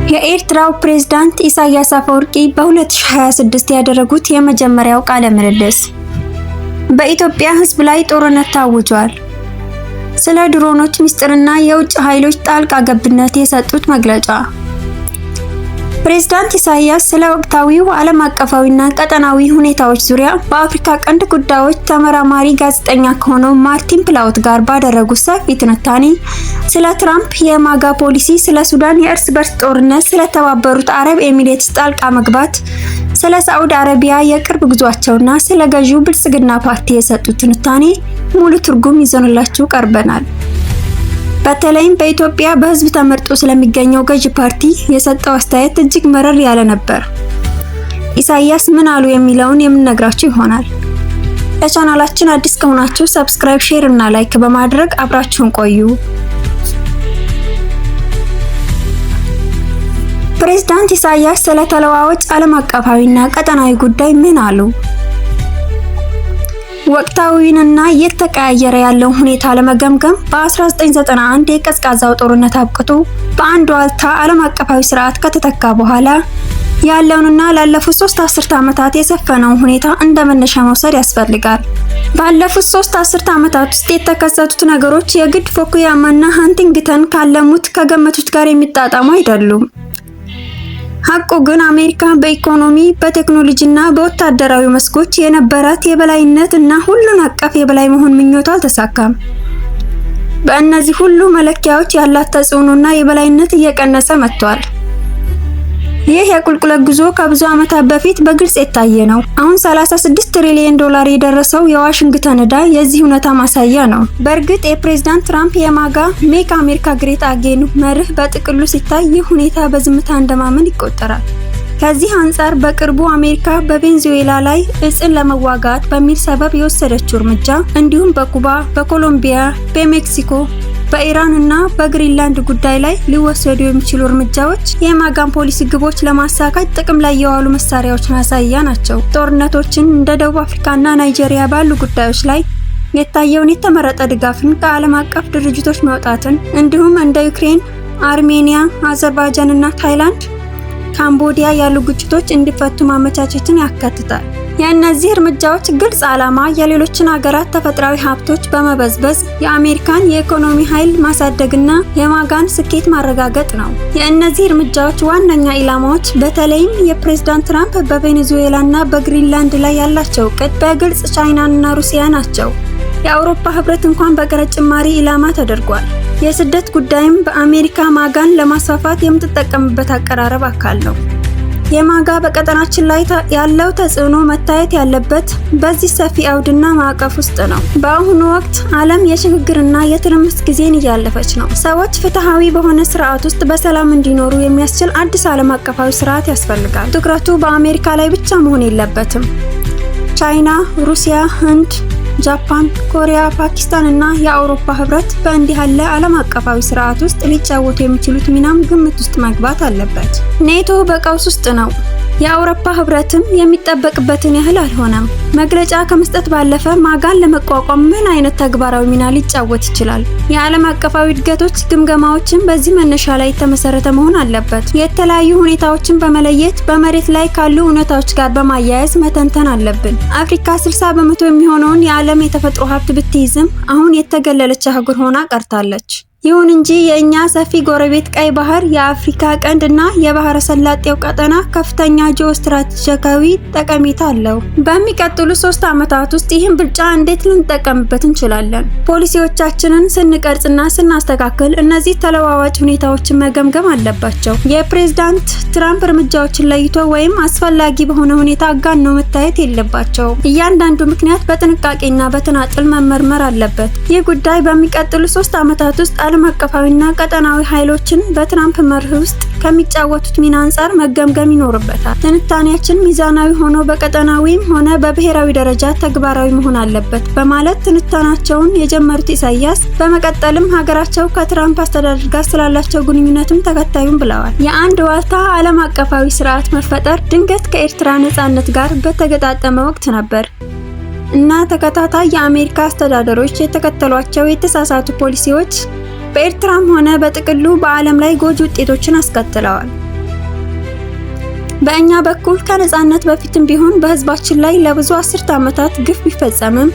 የኤርትራው ፕሬዝዳንት ኢሳያስ አፈወርቂ በ2026 ያደረጉት የመጀመሪያው ቃለ ምልልስ በኢትዮጵያ ሕዝብ ላይ ጦርነት ታውጇል። ስለ ድሮኖች ሚስጥርና የውጭ ኃይሎች ጣልቃ ገብነት የሰጡት መግለጫ። ፕሬዝዳንት ኢሳያስ ስለ ወቅታዊው ዓለም አቀፋዊና ቀጠናዊ ሁኔታዎች ዙሪያ በአፍሪካ ቀንድ ጉዳዮች ተመራማሪ ጋዜጠኛ ከሆነው ማርቲን ፕላውት ጋር ባደረጉት ሰፊ ትንታኔ ስለ ትራምፕ የማጋ ፖሊሲ፣ ስለ ሱዳን የእርስ በርስ ጦርነት፣ ስለ ተባበሩት አረብ ኤሚሬትስ ጣልቃ መግባት፣ ስለ ሳዑዲ አረቢያ የቅርብ ጉዟቸውና ስለ ገዢው ብልጽግና ፓርቲ የሰጡት ትንታኔ ሙሉ ትርጉም ይዘንላችሁ ቀርበናል። በተለይም በኢትዮጵያ በህዝብ ተመርጦ ስለሚገኘው ገዢ ፓርቲ የሰጠው አስተያየት እጅግ መረር ያለ ነበር። ኢሳያስ ምን አሉ የሚለውን የምንነግራችሁ ይሆናል። ለቻናላችን አዲስ ከሆናችሁ ሰብስክራይብ፣ ሼር እና ላይክ በማድረግ አብራችሁን ቆዩ። ፕሬዝዳንት ኢሳያስ ስለ ተለዋዋጭ ዓለም አቀፋዊና ቀጠናዊ ጉዳይ ምን አሉ? ወቅታዊውንና እየተቀያየረ ያለውን ሁኔታ ለመገምገም በ1991 የቀዝቃዛው ጦርነት አብቅቶ በአንድ ዋልታ ዓለም አቀፋዊ ስርዓት ከተተካ በኋላ ያለውንና ላለፉት 3 አስርት ዓመታት የሰፈነውን ሁኔታ እንደ መነሻ መውሰድ ያስፈልጋል። ባለፉት 3 አስርት ዓመታት ውስጥ የተከሰቱት ነገሮች የግድ ፉኩያማና ሃንቲንግተን ካለሙት ከገመቱት ጋር የሚጣጣሙ አይደሉም። ሐቁ ግን አሜሪካ በኢኮኖሚ፣ በቴክኖሎጂና በወታደራዊ መስኮች የነበራት የበላይነት እና ሁሉን አቀፍ የበላይ መሆን ምኞቷ አልተሳካም። በእነዚህ ሁሉ መለኪያዎች ያላት ተጽዕኖና የበላይነት እየቀነሰ መጥቷል። ይህ የቁልቁለት ጉዞ ከብዙ ዓመታት በፊት በግልጽ የታየ ነው። አሁን 36 ትሪሊዮን ዶላር የደረሰው የዋሽንግተን ዕዳ የዚህ እውነታ ማሳያ ነው። በእርግጥ የፕሬዝዳንት ትራምፕ የማጋ ሜክ አሜሪካ ግሬት አጌን መርህ በጥቅሉ ሲታይ ይህ ሁኔታ በዝምታ እንደማመን ይቆጠራል። ከዚህ አንጻር በቅርቡ አሜሪካ በቬንዙዌላ ላይ እጽን ለመዋጋት በሚል ሰበብ የወሰደችው እርምጃ እንዲሁም በኩባ፣ በኮሎምቢያ፣ በሜክሲኮ፣ በኢራን እና በግሪንላንድ ጉዳይ ላይ ሊወሰዱ የሚችሉ እርምጃዎች የማጋን ፖሊሲ ግቦች ለማሳካት ጥቅም ላይ የዋሉ መሳሪያዎች ማሳያ ናቸው። ጦርነቶችን እንደ ደቡብ አፍሪካና ናይጄሪያ ባሉ ጉዳዮች ላይ የታየውን የተመረጠ ድጋፍን ከዓለም አቀፍ ድርጅቶች መውጣትን እንዲሁም እንደ ዩክሬን፣ አርሜኒያ፣ አዘርባይጃን እና ታይላንድ፣ ካምቦዲያ ያሉ ግጭቶች እንዲፈቱ ማመቻቸትን ያካትታል። የእነዚህ እርምጃዎች ግልጽ ዓላማ የሌሎችን ሀገራት ተፈጥሯዊ ሀብቶች በመበዝበዝ የአሜሪካን የኢኮኖሚ ኃይል ማሳደግና የማጋን ስኬት ማረጋገጥ ነው። የእነዚህ እርምጃዎች ዋነኛ ኢላማዎች በተለይም የፕሬዝዳንት ትራምፕ በቬኔዙዌላና በግሪንላንድ ላይ ያላቸው እቅድ በግልጽ ቻይናና ሩሲያ ናቸው። የአውሮፓ ህብረት እንኳን በቀረጥ ጭማሪ ኢላማ ተደርጓል። የስደት ጉዳይም በአሜሪካ ማጋን ለማስፋፋት የምትጠቀምበት አቀራረብ አካል ነው። የማጋ በቀጠናችን ላይ ያለው ተጽዕኖ መታየት ያለበት በዚህ ሰፊ አውድና ማዕቀፍ ውስጥ ነው። በአሁኑ ወቅት ዓለም የሽግግርና የትርምስ ጊዜን እያለፈች ነው። ሰዎች ፍትሃዊ በሆነ ስርዓት ውስጥ በሰላም እንዲኖሩ የሚያስችል አዲስ ዓለም አቀፋዊ ስርዓት ያስፈልጋል። ትኩረቱ በአሜሪካ ላይ ብቻ መሆን የለበትም። ቻይና፣ ሩሲያ፣ ህንድ፣ ጃፓን፣ ኮሪያ፣ ፓኪስታን እና የአውሮፓ ህብረት በእንዲህ ያለ ዓለም አቀፋዊ ስርዓት ውስጥ ሊጫወቱ የሚችሉት ሚናም ግምት ውስጥ መግባት አለበት። ኔቶ በቀውስ ውስጥ ነው። የአውሮፓ ህብረትም የሚጠበቅበትን ያህል አልሆነም። መግለጫ ከመስጠት ባለፈ ማጋን ለመቋቋም ምን አይነት ተግባራዊ ሚና ሊጫወት ይችላል? የዓለም አቀፋዊ እድገቶች ግምገማዎችን በዚህ መነሻ ላይ የተመሰረተ መሆን አለበት። የተለያዩ ሁኔታዎችን በመለየት በመሬት ላይ ካሉ እውነታዎች ጋር በማያያዝ መተንተን አለብን። አፍሪካ 60 በመቶ የሚሆነውን የዓለም የተፈጥሮ ሀብት ብትይዝም አሁን የተገለለች አህጉር ሆና ቀርታለች። ይሁን እንጂ የእኛ ሰፊ ጎረቤት ቀይ ባህር፣ የአፍሪካ ቀንድ እና የባህረ ሰላጤው ቀጠና ከፍተኛ ጂኦስትራቴጂካዊ ጠቀሜታ አለው። በሚቀጥሉ 3 ዓመታት ውስጥ ይህን ብልጫ እንዴት ልንጠቀምበት እንችላለን? ፖሊሲዎቻችንን ስንቀርጽና ስናስተካክል እነዚህ ተለዋዋጭ ሁኔታዎችን መገምገም አለባቸው። የፕሬዝዳንት ትራምፕ እርምጃዎችን ለይቶ ወይም አስፈላጊ በሆነ ሁኔታ አጋኖ መታየት የለባቸውም። እያንዳንዱ ምክንያት በጥንቃቄና በተናጥል መመርመር አለበት። ይህ ጉዳይ በሚቀጥሉ 3 ዓመታት ውስጥ ዓለም አቀፋዊና ቀጠናዊ ኃይሎችን በትራምፕ መርህ ውስጥ ከሚጫወቱት ሚና አንጻር መገምገም ይኖርበታል። ትንታኔያችን ሚዛናዊ ሆኖ በቀጠናዊም ሆነ በብሔራዊ ደረጃ ተግባራዊ መሆን አለበት በማለት ትንታኔያቸውን የጀመሩት ኢሳያስ በመቀጠልም ሀገራቸው ከትራምፕ አስተዳደር ጋር ስላላቸው ግንኙነትም ተከታዩም ብለዋል። የአንድ ዋልታ ዓለም አቀፋዊ ስርዓት መፈጠር ድንገት ከኤርትራ ነጻነት ጋር በተገጣጠመ ወቅት ነበር እና ተከታታይ የአሜሪካ አስተዳደሮች የተከተሏቸው የተሳሳቱ ፖሊሲዎች በኤርትራም ሆነ በጥቅሉ በዓለም ላይ ጎጂ ውጤቶችን አስከትለዋል። በእኛ በኩል ከነጻነት በፊትም ቢሆን በህዝባችን ላይ ለብዙ አስርት ዓመታት ግፍ ቢፈጸምም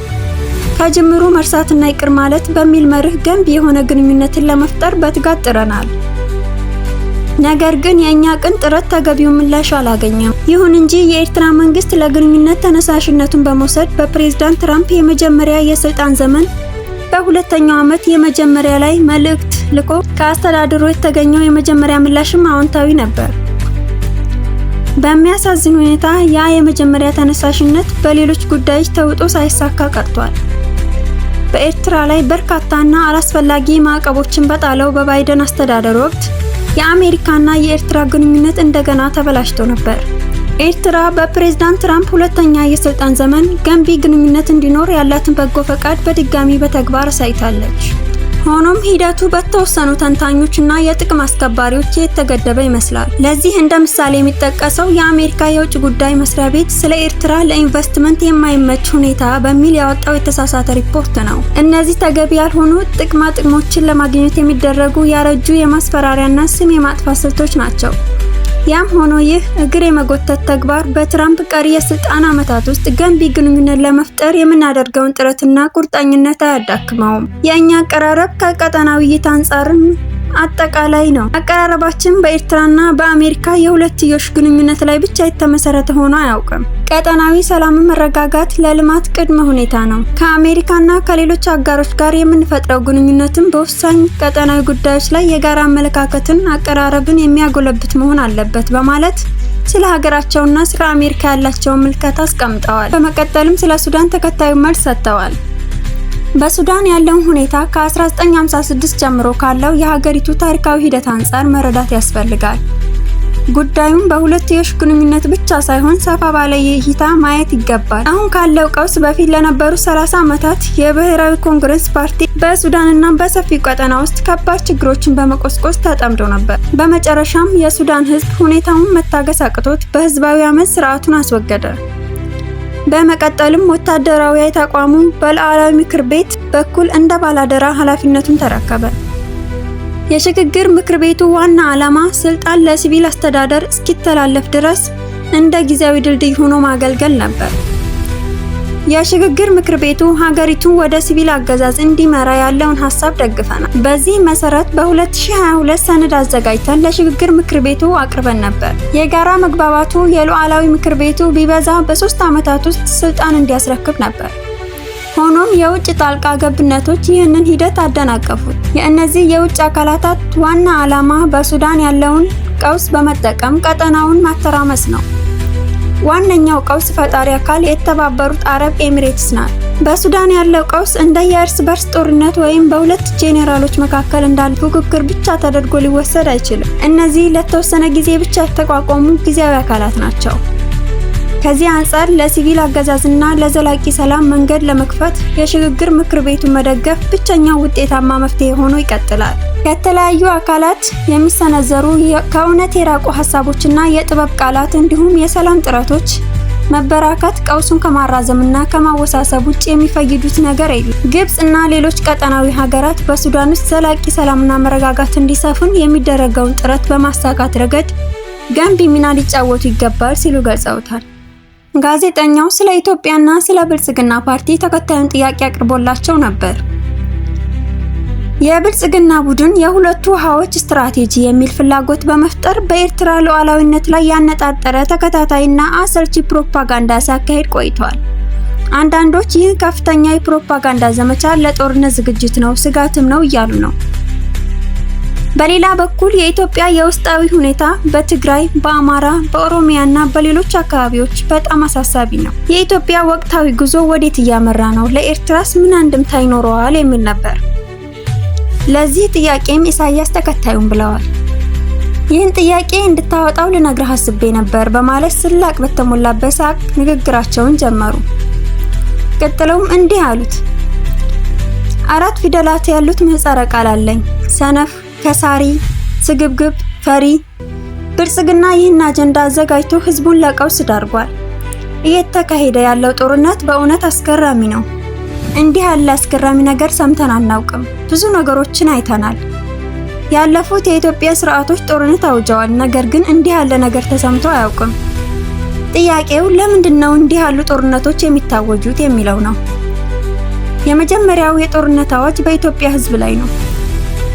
ከጅምሩ መርሳትና ይቅር ማለት በሚል መርህ ገንቢ የሆነ ግንኙነትን ለመፍጠር በትጋት ጥረናል። ነገር ግን የእኛ ቅን ጥረት ተገቢውን ምላሽ አላገኘም። ይሁን እንጂ የኤርትራ መንግስት ለግንኙነት ተነሳሽነቱን በመውሰድ በፕሬዝዳንት ትራምፕ የመጀመሪያ የስልጣን ዘመን በሁለተኛው ዓመት የመጀመሪያ ላይ መልእክት ልኮ ከአስተዳደሩ የተገኘው የመጀመሪያ ምላሽም አዎንታዊ ነበር። በሚያሳዝን ሁኔታ ያ የመጀመሪያ ተነሳሽነት በሌሎች ጉዳዮች ተውጦ ሳይሳካ ቀርቷል። በኤርትራ ላይ በርካታና አላስፈላጊ ማዕቀቦችን በጣለው በባይደን አስተዳደር ወቅት የአሜሪካና የኤርትራ ግንኙነት እንደገና ተበላሽቶ ነበር። ኤርትራ በፕሬዝዳንት ትራምፕ ሁለተኛ የስልጣን ዘመን ገንቢ ግንኙነት እንዲኖር ያላትን በጎ ፈቃድ በድጋሚ በተግባር አሳይታለች። ሆኖም ሂደቱ በተወሰኑ ተንታኞችና የጥቅም አስከባሪዎች የተገደበ ይመስላል። ለዚህ እንደ ምሳሌ የሚጠቀሰው የአሜሪካ የውጭ ጉዳይ መስሪያ ቤት ስለ ኤርትራ ለኢንቨስትመንት የማይመች ሁኔታ በሚል ያወጣው የተሳሳተ ሪፖርት ነው። እነዚህ ተገቢ ያልሆኑ ጥቅሞችን ለማግኘት የሚደረጉ ያረጁ የማስፈራሪያና ስም የማጥፋት ስልቶች ናቸው። ያም ሆኖ ይህ እግር የመጎተት ተግባር በትራምፕ ቀሪ የስልጣን ዓመታት ውስጥ ገንቢ ግንኙነት ለመፍጠር የምናደርገውን ጥረትና ቁርጠኝነት አያዳክመውም። የእኛ አቀራረብ ከቀጠናዊ እይታ አንጻርም አጠቃላይ ነው። አቀራረባችን በኤርትራና በአሜሪካ የሁለትዮሽ ግንኙነት ላይ ብቻ የተመሰረተ ሆኖ አያውቅም። ቀጠናዊ ሰላምን መረጋጋት ለልማት ቅድመ ሁኔታ ነው። ከአሜሪካና ከሌሎች አጋሮች ጋር የምንፈጥረው ግንኙነትም በወሳኝ ቀጠናዊ ጉዳዮች ላይ የጋራ አመለካከትን፣ አቀራረብን የሚያጎለብት መሆን አለበት በማለት ስለ ሀገራቸውና ስለ አሜሪካ ያላቸውን ምልከታ አስቀምጠዋል። በመቀጠልም ስለ ሱዳን ተከታዩ መልስ ሰጥተዋል። በሱዳን ያለውን ሁኔታ ከ1956 ጀምሮ ካለው የሀገሪቱ ታሪካዊ ሂደት አንጻር መረዳት ያስፈልጋል። ጉዳዩም በሁለትዮሽ ግንኙነት ብቻ ሳይሆን ሰፋ ባለ እይታ ማየት ይገባል። አሁን ካለው ቀውስ በፊት ለነበሩ 30 ዓመታት የብሔራዊ ኮንግረስ ፓርቲ በሱዳንና በሰፊው ቀጠና ውስጥ ከባድ ችግሮችን በመቆስቆስ ተጠምዶ ነበር። በመጨረሻም የሱዳን ህዝብ ሁኔታውን መታገስ አቅቶት በህዝባዊ አመፅ ስርዓቱን አስወገደ። በመቀጠልም ወታደራዊ ተቋሙ በሉዓላዊ ምክር ቤት በኩል እንደ ባላደራ ኃላፊነቱን ተረከበ። የሽግግር ምክር ቤቱ ዋና ዓላማ ስልጣን ለሲቪል አስተዳደር እስኪተላለፍ ድረስ እንደ ጊዜያዊ ድልድይ ሆኖ ማገልገል ነበር። የሽግግር ምክር ቤቱ ሀገሪቱን ወደ ሲቪል አገዛዝ እንዲመራ ያለውን ሐሳብ ደግፈናል። በዚህ መሰረት በ2022 ሰነድ አዘጋጅተን ለሽግግር ምክር ቤቱ አቅርበን ነበር። የጋራ መግባባቱ የሉዓላዊ ምክር ቤቱ ቢበዛ በ3 ዓመታት ውስጥ ስልጣን እንዲያስረክብ ነበር። ሆኖም የውጭ ጣልቃ ገብነቶች ይህንን ሂደት አደናቀፉት። የእነዚህ የውጭ አካላት ዋና ዓላማ በሱዳን ያለውን ቀውስ በመጠቀም ቀጠናውን ማተራመስ ነው። ዋነኛው ቀውስ ፈጣሪ አካል የተባበሩት አረብ ኤሚሬትስ ናት። በሱዳን ያለው ቀውስ እንደ የእርስ በርስ ጦርነት ወይም በሁለት ጄኔራሎች መካከል እንዳለ ፉክክር ብቻ ተደርጎ ሊወሰድ አይችልም። እነዚህ ለተወሰነ ጊዜ ብቻ የተቋቋሙ ጊዜያዊ አካላት ናቸው። ከዚህ አንጻር ለሲቪል አገዛዝና ለዘላቂ ሰላም መንገድ ለመክፈት የሽግግር ምክር ቤቱን መደገፍ ብቸኛው ውጤታማ መፍትሄ ሆኖ ይቀጥላል። ከተለያዩ አካላት የሚሰነዘሩ ከእውነት የራቁ ሀሳቦችና የጥበብ ቃላት እንዲሁም የሰላም ጥረቶች መበራከት ቀውሱን ከማራዘምና ከማወሳሰብ ውጭ የሚፈይዱት ነገር የለም። ግብጽ እና ሌሎች ቀጠናዊ ሀገራት በሱዳን ውስጥ ዘላቂ ሰላምና መረጋጋት እንዲሰፍን የሚደረገውን ጥረት በማሳካት ረገድ ገንቢ ሚና ሊጫወቱ ይገባል ሲሉ ገልጸውታል። ጋዜጠኛው ስለ ኢትዮጵያና ስለ ብልጽግና ፓርቲ ተከታዩን ጥያቄ አቅርቦላቸው ነበር። የብልጽግና ቡድን የሁለቱ ውሃዎች ስትራቴጂ የሚል ፍላጎት በመፍጠር በኤርትራ ሉዓላዊነት ላይ ያነጣጠረ ተከታታይና አሰልቺ ፕሮፓጋንዳ ሲያካሂድ ቆይቷል። አንዳንዶች ይህ ከፍተኛ የፕሮፓጋንዳ ዘመቻ ለጦርነት ዝግጅት ነው፣ ስጋትም ነው እያሉ ነው። በሌላ በኩል የኢትዮጵያ የውስጣዊ ሁኔታ በትግራይ፣ በአማራ፣ በኦሮሚያና በሌሎች አካባቢዎች በጣም አሳሳቢ ነው። የኢትዮጵያ ወቅታዊ ጉዞ ወዴት እያመራ ነው? ለኤርትራስ ምን አንድምታ ይኖረዋል? የሚል ነበር። ለዚህ ጥያቄም ኢሳያስ ተከታዩን ብለዋል። ይህን ጥያቄ እንድታወጣው ልነግርህ አስቤ ነበር በማለት ስላቅ በተሞላበት ሳቅ ንግግራቸውን ጀመሩ። ቀጥለውም እንዲህ አሉት። 4 ፊደላት ያሉት ምህጻረ ቃል አለኝ። ሰነፍ፣ ከሳሪ፣ ስግብግብ፣ ፈሪ። ብልጽግና ይህን አጀንዳ አዘጋጅቶ ህዝቡን ለቀውስ ዳርጓል። እየተካሄደ ያለው ጦርነት በእውነት አስገራሚ ነው። እንዲህ ያለ አስገራሚ ነገር ሰምተን አናውቅም። ብዙ ነገሮችን አይተናል። ያለፉት የኢትዮጵያ ስርዓቶች ጦርነት አውጀዋል፣ ነገር ግን እንዲህ ያለ ነገር ተሰምቶ አያውቅም። ጥያቄው ለምንድን ነው እንዲህ ያሉ ጦርነቶች የሚታወጁት የሚለው ነው። የመጀመሪያው የጦርነት አዋጅ በኢትዮጵያ ሕዝብ ላይ ነው።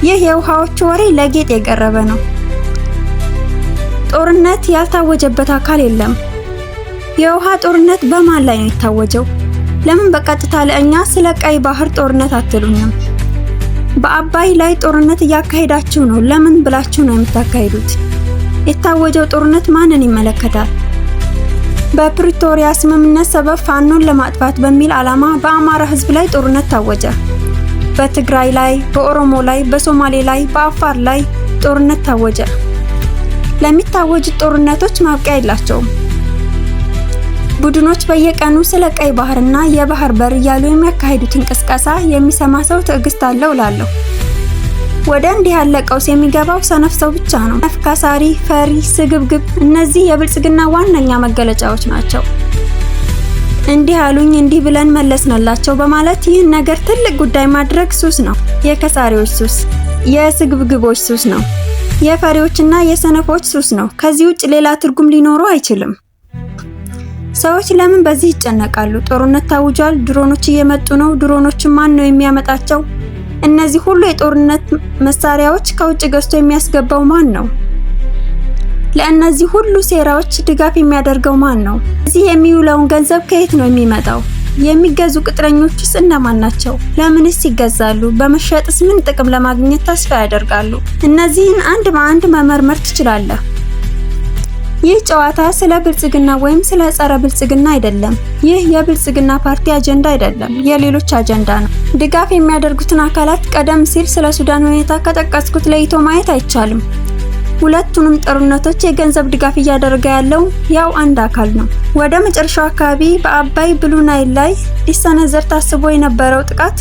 ይህ የውሃዎች ወሬ ለጌጥ የቀረበ ነው። ጦርነት ያልታወጀበት አካል የለም። የውሃ ጦርነት በማን ላይ ነው የታወጀው? ለምን በቀጥታ ለእኛ ስለ ቀይ ባህር ጦርነት አትሉኝም? በአባይ ላይ ጦርነት እያካሄዳችሁ ነው፣ ለምን ብላችሁ ነው የምታካሂዱት? የታወጀው ጦርነት ማንን ይመለከታል? በፕሪቶሪያ ስምምነት ሰበብ ፋኖን ለማጥፋት በሚል ዓላማ በአማራ ሕዝብ ላይ ጦርነት ታወጀ። በትግራይ ላይ፣ በኦሮሞ ላይ፣ በሶማሌ ላይ፣ በአፋር ላይ ጦርነት ታወጀ። ለሚታወጁት ጦርነቶች ማብቂያ የላቸውም። ቡድኖች በየቀኑ ስለ ቀይ ባህርና የባህር በር እያሉ የሚያካሂዱትን ቅስቀሳ የሚሰማ ሰው ትዕግስት አለው እላለሁ። ወደ እንዲህ ያለ ቀውስ የሚገባው ሰነፍ ሰው ብቻ ነው። ሰነፍ፣ ከሳሪ፣ ፈሪ፣ ስግብግብ፣ እነዚህ የብልጽግና ዋነኛ መገለጫዎች ናቸው። እንዲህ አሉኝ እንዲህ ብለን መለስንላቸው በማለት ይህን ነገር ትልቅ ጉዳይ ማድረግ ሱስ ነው። የከሳሪዎች ሱስ፣ የስግብግቦች ሱስ ነው። የፈሪዎችና የሰነፎች ሱስ ነው። ከዚህ ውጭ ሌላ ትርጉም ሊኖረው አይችልም። ሰዎች ለምን በዚህ ይጨነቃሉ? ጦርነት ታውጇል፣ ድሮኖች እየመጡ ነው፣ ድሮኖችን ማን ነው የሚያመጣቸው? እነዚህ ሁሉ የጦርነት መሳሪያዎች ከውጭ ገዝቶ የሚያስገባው ማን ነው? ለእነዚህ ሁሉ ሴራዎች ድጋፍ የሚያደርገው ማን ነው? እዚህ የሚውለውን ገንዘብ ከየት ነው የሚመጣው? የሚገዙ ቅጥረኞችስ እነማን ናቸው? ለምንስ ይገዛሉ? በመሸጥስ ምን ጥቅም ለማግኘት ተስፋ ያደርጋሉ? እነዚህን አንድ በአንድ መመርመር ትችላለህ። ይህ ጨዋታ ስለ ብልጽግና ወይም ስለ ጸረ ብልጽግና አይደለም። ይህ የብልጽግና ፓርቲ አጀንዳ አይደለም፣ የሌሎች አጀንዳ ነው። ድጋፍ የሚያደርጉትን አካላት ቀደም ሲል ስለ ሱዳን ሁኔታ ከጠቀስኩት ለይቶ ማየት አይቻልም። ሁለቱንም ጦርነቶች የገንዘብ ድጋፍ እያደረገ ያለው ያው አንድ አካል ነው። ወደ መጨረሻው አካባቢ በአባይ ብሉ ናይል ላይ ሊሰነዘር ታስቦ የነበረው ጥቃት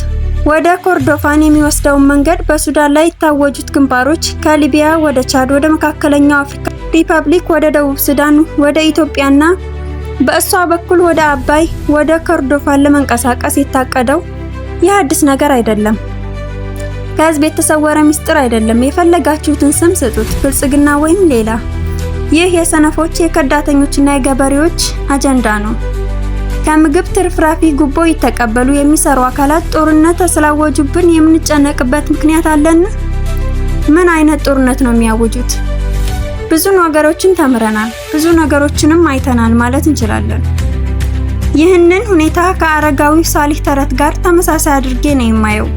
ወደ ኮርዶፋን የሚወስደውን መንገድ፣ በሱዳን ላይ የታወጁት ግንባሮች ከሊቢያ ወደ ቻድ፣ ወደ መካከለኛው አፍሪካ ሪፐብሊክ፣ ወደ ደቡብ ሱዳን፣ ወደ ኢትዮጵያና በእሷ በኩል ወደ አባይ ወደ ኮርዶፋን ለመንቀሳቀስ የታቀደው ይህ አዲስ ነገር አይደለም። ከህዝብ የተሰወረ ምስጢር አይደለም። የፈለጋችሁትን ስም ስጡት፣ ብልጽግና ወይም ሌላ። ይህ የሰነፎች የከዳተኞችና የገበሬዎች አጀንዳ ነው። ከምግብ ትርፍራፊ ጉቦ ይተቀበሉ የሚሰሩ አካላት ጦርነት ስላወጁብን የምንጨነቅበት ምክንያት አለን? ምን አይነት ጦርነት ነው የሚያወጁት? ብዙ ነገሮችን ተምረናል፣ ብዙ ነገሮችንም አይተናል ማለት እንችላለን። ይህንን ሁኔታ ከአረጋዊ ሳሊህ ተረት ጋር ተመሳሳይ አድርጌ ነው የማየው።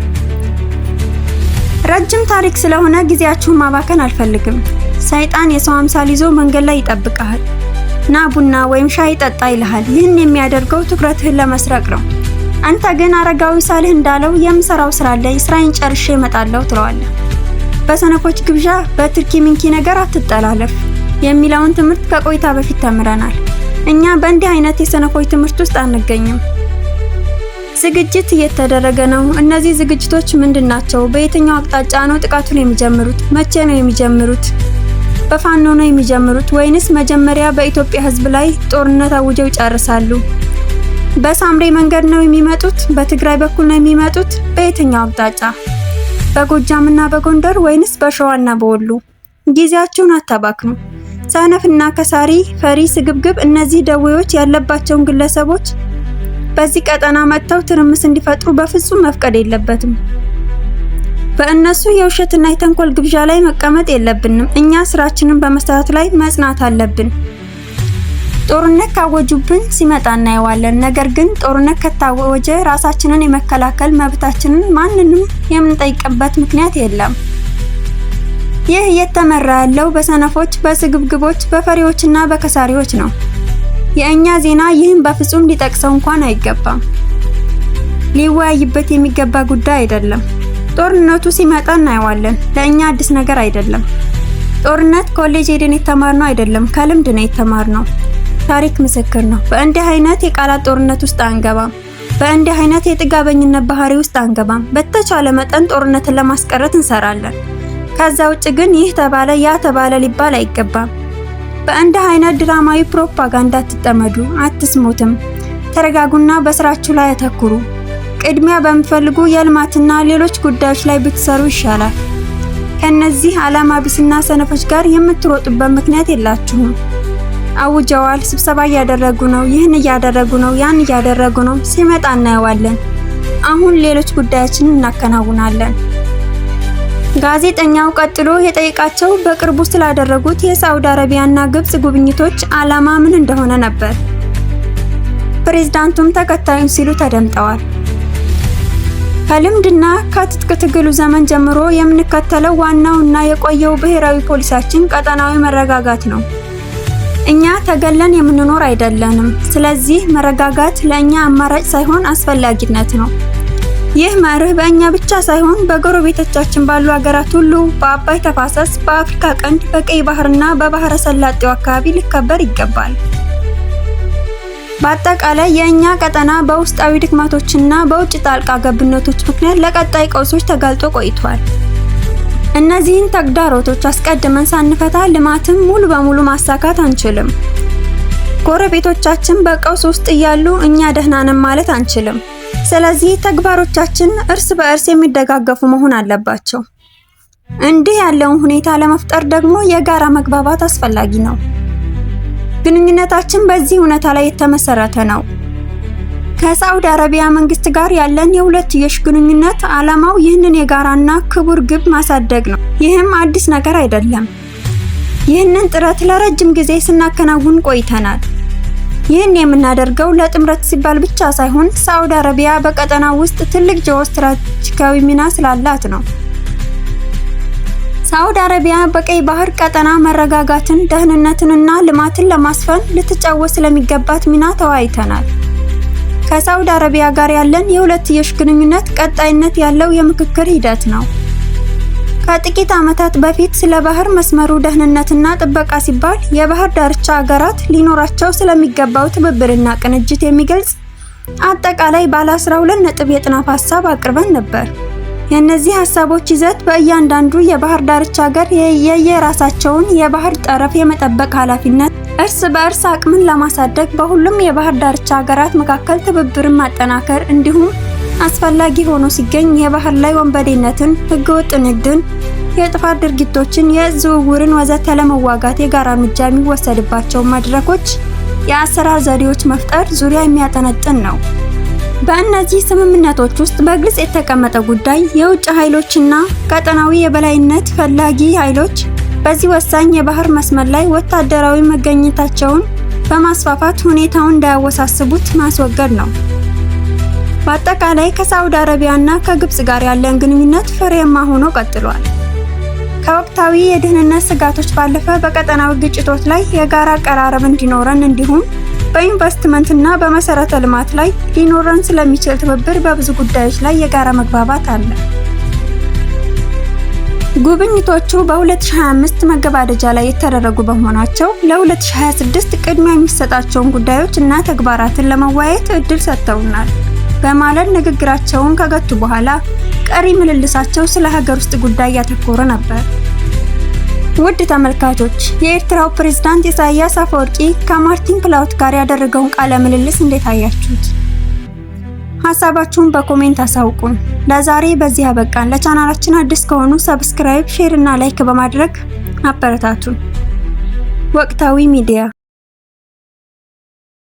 ረጅም ታሪክ ስለሆነ ጊዜያችሁን ማባከን አልፈልግም። ሰይጣን የሰው አምሳል ይዞ መንገድ ላይ ይጠብቃል። ና ቡና ወይም ሻይ ጠጣ ይልሃል። ይህን የሚያደርገው ትኩረትህን ለመስረቅ ነው። አንተ ግን አረጋዊ ሳሊህ እንዳለው የምሰራው ስራ ላይ ስራዬን ጨርሼ እመጣለሁ ትለዋለህ። በሰነፎች ግብዣ በትርኪ ምንኪ ነገር አትጠላለፍ የሚለውን ትምህርት ከቆይታ በፊት ተምረናል። እኛ በእንዲህ አይነት የሰነፎች ትምህርት ውስጥ አንገኝም። ዝግጅት እየተደረገ ነው። እነዚህ ዝግጅቶች ምንድናቸው? በየትኛው አቅጣጫ ነው ጥቃቱን የሚጀምሩት? መቼ ነው የሚጀምሩት? በፋኖ ነው የሚጀምሩት ወይንስ መጀመሪያ በኢትዮጵያ ሕዝብ ላይ ጦርነት አውጀው ይጨርሳሉ? በሳምሬ መንገድ ነው የሚመጡት? በትግራይ በኩል ነው የሚመጡት? በየትኛው አቅጣጫ? በጎጃምና በጎንደር ወይንስ በሸዋና በወሎ? ጊዜያችሁን አታባክኑ። ሰነፍና ከሳሪ፣ ፈሪ፣ ስግብግብ እነዚህ ደዌዎች ያለባቸውን ግለሰቦች በዚህ ቀጠና መጥተው ትርምስ እንዲፈጥሩ በፍጹም መፍቀድ የለበትም። በእነሱ የውሸትና የተንኮል ግብዣ ላይ መቀመጥ የለብንም። እኛ ስራችንን በመስራት ላይ መጽናት አለብን። ጦርነት ካወጁብን ሲመጣ እናየዋለን። ነገር ግን ጦርነት ከታወጀ ራሳችንን የመከላከል መብታችንን ማንንም የምንጠይቅበት ምክንያት የለም። ይህ እየተመራ ያለው በሰነፎች፣ በስግብግቦች፣ በፈሪዎችና በከሳሪዎች ነው። የእኛ ዜና ይህን በፍጹም ሊጠቅሰው እንኳን አይገባም። ሊወያይበት የሚገባ ጉዳይ አይደለም። ጦርነቱ ሲመጣ እናየዋለን። ለእኛ አዲስ ነገር አይደለም። ጦርነት ኮሌጅ ሄደን የተማርነው አይደለም፣ ከልምድ ነው የተማርነው። ታሪክ ምስክር ነው። በእንዲህ አይነት የቃላት ጦርነት ውስጥ አንገባም። በእንዲህ አይነት የጥጋበኝነት ባህሪ ውስጥ አንገባም። በተቻለ መጠን ጦርነትን ለማስቀረት እንሰራለን። ከዛ ውጭ ግን ይህ ተባለ ያ ተባለ ሊባል አይገባም። በእንዲህ አይነት ድራማዊ ፕሮፓጋንዳ አትጠመዱ፣ አትስሙትም። ተረጋጉና በስራችሁ ላይ አተኩሩ። ቅድሚያ በሚፈልጉ የልማትና ሌሎች ጉዳዮች ላይ ብትሰሩ ይሻላል። ከነዚህ ዓላማ ቢስና ሰነፎች ጋር የምትሮጡበት ምክንያት የላችሁም። አውጀዋል፣ ስብሰባ እያደረጉ ነው፣ ይህን እያደረጉ ነው፣ ያን እያደረጉ ነው፣ ሲመጣ እናየዋለን። አሁን ሌሎች ጉዳዮችን እናከናውናለን። ጋዜጠኛው ቀጥሎ የጠየቃቸው በቅርቡ ስላደረጉት የሳዑዲ አረቢያና ግብጽ ጉብኝቶች ዓላማ ምን እንደሆነ ነበር። ፕሬዝዳንቱም ተከታዩን ሲሉ ተደምጠዋል። ከልምድና ከትጥቅ ትግሉ ዘመን ጀምሮ የምንከተለው ዋናውና የቆየው ብሔራዊ ፖሊሲያችን ቀጠናዊ መረጋጋት ነው። እኛ ተገለን የምንኖር አይደለንም። ስለዚህ መረጋጋት ለእኛ አማራጭ ሳይሆን አስፈላጊነት ነው። ይህ መርህ በእኛ ብቻ ሳይሆን በጎረቤቶቻችን ባሉ ሀገራት ሁሉ፣ በአባይ ተፋሰስ፣ በአፍሪካ ቀንድ፣ በቀይ ባህርና በባህረ ሰላጤው አካባቢ ሊከበር ይገባል። በአጠቃላይ የእኛ ቀጠና በውስጣዊ ድክመቶችና በውጭ ጣልቃ ገብነቶች ምክንያት ለቀጣይ ቀውሶች ተጋልጦ ቆይቷል። እነዚህን ተግዳሮቶች አስቀድመን ሳንፈታ ልማትን ሙሉ በሙሉ ማሳካት አንችልም። ጎረቤቶቻችን በቀውስ ውስጥ እያሉ እኛ ደህና ነን ማለት አንችልም። ስለዚህ ተግባሮቻችን እርስ በእርስ የሚደጋገፉ መሆን አለባቸው። እንዲህ ያለውን ሁኔታ ለመፍጠር ደግሞ የጋራ መግባባት አስፈላጊ ነው። ግንኙነታችን በዚህ እውነታ ላይ የተመሰረተ ነው። ከሳዑዲ አረቢያ መንግስት ጋር ያለን የሁለትዮሽ ግንኙነት ዓላማው ይህንን የጋራና ክቡር ግብ ማሳደግ ነው። ይህም አዲስ ነገር አይደለም። ይህንን ጥረት ለረጅም ጊዜ ስናከናውን ቆይተናል። ይህን የምናደርገው ለጥምረት ሲባል ብቻ ሳይሆን ሳዑዲ አረቢያ በቀጠናው ውስጥ ትልቅ ጂኦስትራቴጂካዊ ሚና ስላላት ነው። ሳዑዲ አረቢያ በቀይ ባህር ቀጠና መረጋጋትን፣ ደህንነትንና ልማትን ለማስፈን ልትጫወት ስለሚገባት ሚና ተወያይተናል። ከሳዑዲ አረቢያ ጋር ያለን የሁለትዮሽ ግንኙነት ቀጣይነት ያለው የምክክር ሂደት ነው። ከጥቂት ዓመታት በፊት ስለ ባህር መስመሩ ደህንነትና ጥበቃ ሲባል የባህር ዳርቻ ሀገራት ሊኖራቸው ስለሚገባው ትብብርና ቅንጅት የሚገልጽ አጠቃላይ ባለ 12 ነጥብ የጥናት ሐሳብ አቅርበን ነበር። የእነዚህ ሐሳቦች ይዘት በእያንዳንዱ የባህር ዳርቻ ሀገር የየራሳቸውን የባህር ጠረፍ የመጠበቅ ኃላፊነት፣ እርስ በእርስ አቅምን ለማሳደግ በሁሉም የባህር ዳርቻ ሀገራት መካከል ትብብርን ማጠናከር፣ እንዲሁም አስፈላጊ ሆኖ ሲገኝ የባህር ላይ ወንበዴነትን፣ ህገወጥ ንግድን፣ የጥፋት ድርጊቶችን፣ የእጽ ዝውውርን ወዘተ ለመዋጋት የጋራ እርምጃ የሚወሰድባቸው መድረኮች፣ የአሰራር ዘዴዎች መፍጠር ዙሪያ የሚያጠነጥን ነው። በእነዚህ ስምምነቶች ውስጥ በግልጽ የተቀመጠ ጉዳይ የውጭ ኃይሎችና ቀጠናዊ የበላይነት ፈላጊ ኃይሎች በዚህ ወሳኝ የባህር መስመር ላይ ወታደራዊ መገኘታቸውን በማስፋፋት ሁኔታውን እንዳያወሳስቡት ማስወገድ ነው። በአጠቃላይ ከሳዑዲ አረቢያና ከግብጽ ጋር ያለን ግንኙነት ፍሬያማ ሆኖ ቀጥሏል። ከወቅታዊ የደህንነት ስጋቶች ባለፈ በቀጠናዊ ግጭቶች ላይ የጋራ አቀራረብ እንዲኖረን እንዲሁም በኢንቨስትመንትና በመሰረተ ልማት ላይ ሊኖረን ስለሚችል ትብብር በብዙ ጉዳዮች ላይ የጋራ መግባባት አለ። ጉብኝቶቹ በ2025 መገባደጃ ላይ የተደረጉ በመሆናቸው ለ2026 ቅድሚያ የሚሰጣቸውን ጉዳዮች እና ተግባራትን ለመወያየት እድል ሰጥተውናል በማለት ንግግራቸውን ከገቱ በኋላ ቀሪ ምልልሳቸው ስለ ሀገር ውስጥ ጉዳይ ያተኮረ ነበር። ውድ ተመልካቾች፣ የኤርትራው ፕሬዝዳንት ኢሳያስ አፈወርቂ ከማርቲን ፕላውት ጋር ያደረገውን ቃለ ምልልስ እንዴት አያችሁት? ሐሳባችሁን በኮሜንት አሳውቁን። ለዛሬ በዚህ አበቃን። ለቻናላችን አዲስ ከሆኑ ሰብስክራይብ፣ ሼር እና ላይክ በማድረግ አበረታቱን። ወቅታዊ ሚዲያ